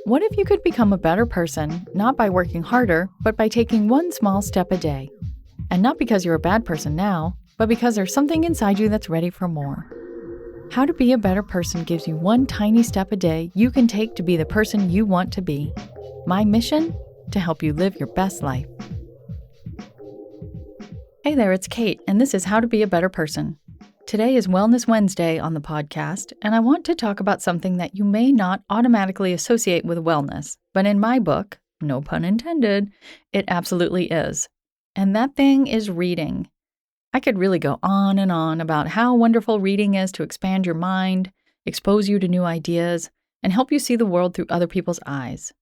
What if you could become a better person, not by working harder, but by taking one small step a day? And not because you're a bad person now, but because there's something inside you that's ready for more. How to Be a Better Person gives you one tiny step a day you can take to be the person you want to be. My mission? To help you live your best life. Hey there, it's Kate, and this is How to Be a Better Person. Today is Wellness Wednesday on the podcast, and I want to talk about something that you may not automatically associate with wellness, but in my book, no pun intended, it absolutely is. And that thing is reading. I could really go on and on about how wonderful reading is to expand your mind, expose you to new ideas, and help you see the world through other people's eyes.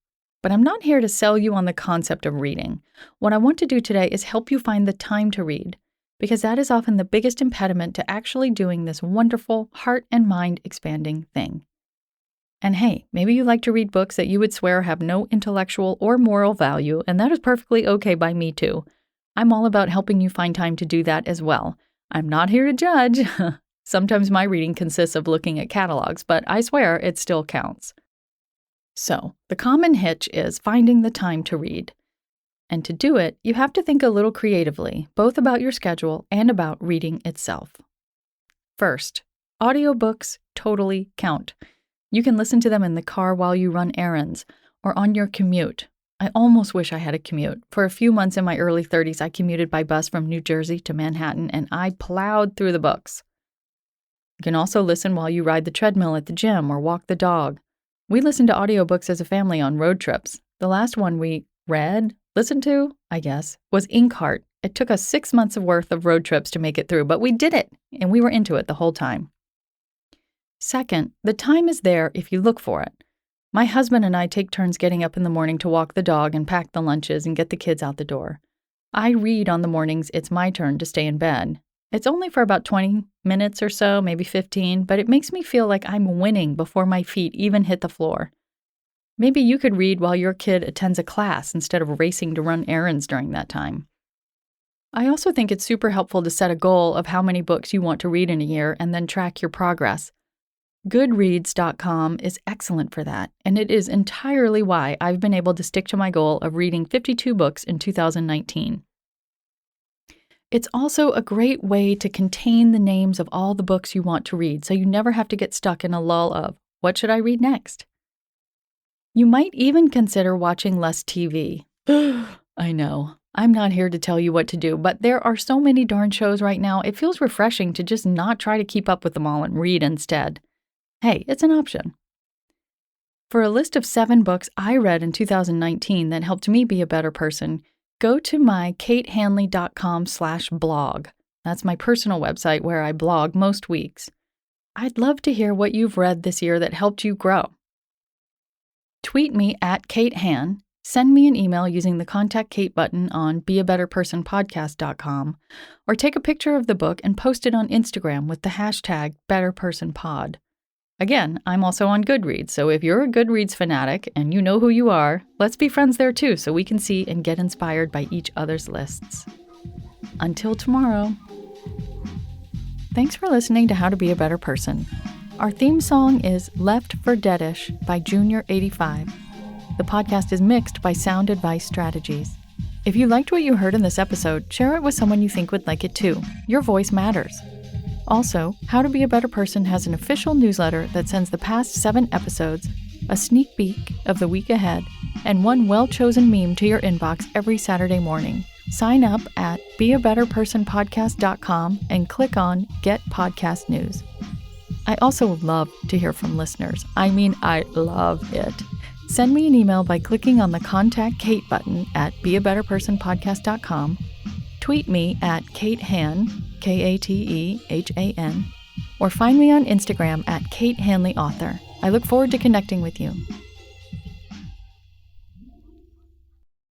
But I'm not here to sell you on the concept of reading. What I want to do today is help you find the time to read, because that is often the biggest impediment to actually doing this wonderful, heart and mind expanding thing. And hey, maybe you like to read books that you would swear have no intellectual or moral value, and that is perfectly okay by me too. I'm all about helping you find time to do that as well. I'm not here to judge. Sometimes my reading consists of looking at catalogs, but I swear it still counts. So, the common hitch is finding the time to read. And to do it, you have to think a little creatively, both about your schedule and about reading itself. First, audiobooks totally count. You can listen to them in the car while you run errands or on your commute. I almost wish I had a commute. For a few months in my early 30s, I commuted by bus from New Jersey to Manhattan, and I plowed through the books. You can also listen while you ride the treadmill at the gym or walk the dog. We listened to audiobooks as a family on road trips. The last one we listened to, I guess, was Inkheart. It took us 6 months worth of road trips to make it through, but we did it, and we were into it the whole time. Second, the time is there if you look for it. My husband and I take turns getting up in the morning to walk the dog and pack the lunches and get the kids out the door. I read on the mornings it's my turn to stay in bed. It's only for about 20 minutes or so, maybe 15, but it makes me feel like I'm winning before my feet even hit the floor. Maybe you could read while your kid attends a class instead of racing to run errands during that time. I also think it's super helpful to set a goal of how many books you want to read in a year and then track your progress. Goodreads.com is excellent for that, and it is entirely why I've been able to stick to my goal of reading 52 books in 2019. It's also a great way to contain the names of all the books you want to read, so you never have to get stuck in a lull of, what should I read next? You might even consider watching less TV. I know, I'm not here to tell you what to do, but there are so many darn shows right now, it feels refreshing to just not try to keep up with them all and read instead. Hey, it's an option. For a list of 7 books I read in 2019 that helped me be a better person, go to my katehanley.com/blog. That's my personal website where I blog most weeks. I'd love to hear what you've read this year that helped you grow. Tweet me at KateHan, send me an email using the Contact Kate button on beabetterpersonpodcast.com, or take a picture of the book and post it on Instagram with the hashtag BetterPersonPod. Again, I'm also on Goodreads, so if you're a Goodreads fanatic and you know who you are, let's be friends there too so we can see and get inspired by each other's lists. Until tomorrow. Thanks for listening to How to Be a Better Person. Our theme song is Left for Deadish by Junior85. The podcast is mixed by Sound Advice Strategies. If you liked what you heard in this episode, share it with someone you think would like it too. Your voice matters. Also, How to Be a Better Person has an official newsletter that sends the past 7 episodes, a sneak peek of the week ahead, and one well-chosen meme to your inbox every Saturday morning. Sign up at beabetterpersonpodcast.com and click on Get Podcast News. I also love to hear from listeners. I love it. Send me an email by clicking on the Contact Kate button at beabetterpersonpodcast.com, tweet me at KateHan, KateHan, or find me on Instagram at Kate Hanley Author. I look forward to connecting with you.